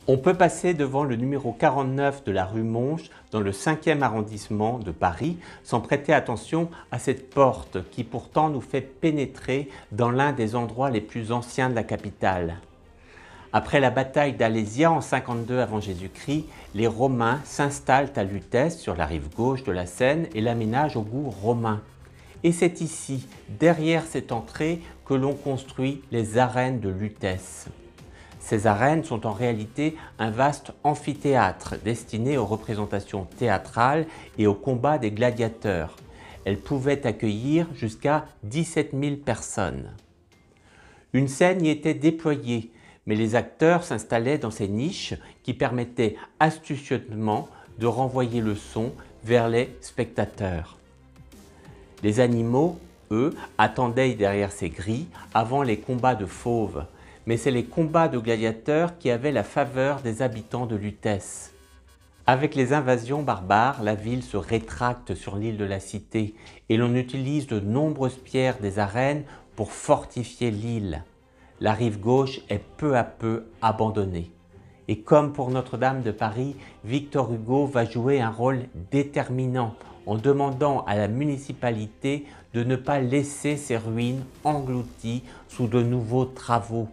On peut passer devant le numéro 49 de la rue Monge dans le 5e arrondissement de Paris sans prêter attention à cette porte qui pourtant nous fait pénétrer dans l'un des endroits les plus anciens de la capitale. Après la bataille d'Alésia en 52 avant Jésus-Christ, les Romains s'installent à Lutèce sur la rive gauche de la Seine et l'aménagent au goût romain. Et c'est ici, derrière cette entrée, que l'on construit les arènes de Lutèce. Ces arènes sont en réalité un vaste amphithéâtre destiné aux représentations théâtrales et aux combats des gladiateurs. Elles pouvaient accueillir jusqu'à 17 000 personnes. Une scène y était déployée, mais les acteurs s'installaient dans ces niches qui permettaient astucieusement de renvoyer le son vers les spectateurs. Les animaux, eux, attendaient derrière ces grilles avant les combats de fauves. Mais c'est les combats de gladiateurs qui avaient la faveur des habitants de Lutèce. Avec les invasions barbares, la ville se rétracte sur l'île de la Cité et l'on utilise de nombreuses pierres des arènes pour fortifier l'île. La rive gauche est peu à peu abandonnée. Et comme pour Notre-Dame de Paris, Victor Hugo va jouer un rôle déterminant en demandant à la municipalité de ne pas laisser ces ruines englouties sous de nouveaux travaux.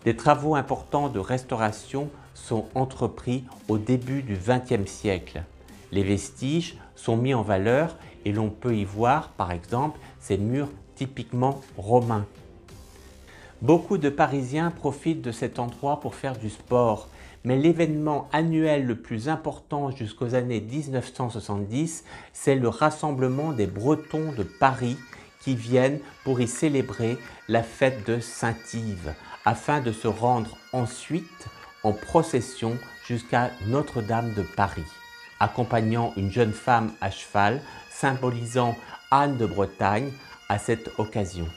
Des travaux importants de restauration sont entrepris au début du XXe siècle. Les vestiges sont mis en valeur et l'on peut y voir, par exemple, ces murs typiquement romains. Beaucoup de Parisiens profitent de cet endroit pour faire du sport, mais l'événement annuel le plus important jusqu'aux années 1970, c'est le rassemblement des Bretons de Paris qui viennent pour y célébrer la fête de Saint-Yves, afin de se rendre ensuite en procession jusqu'à Notre-Dame de Paris, accompagnant une jeune femme à cheval, symbolisant Anne de Bretagne à cette occasion.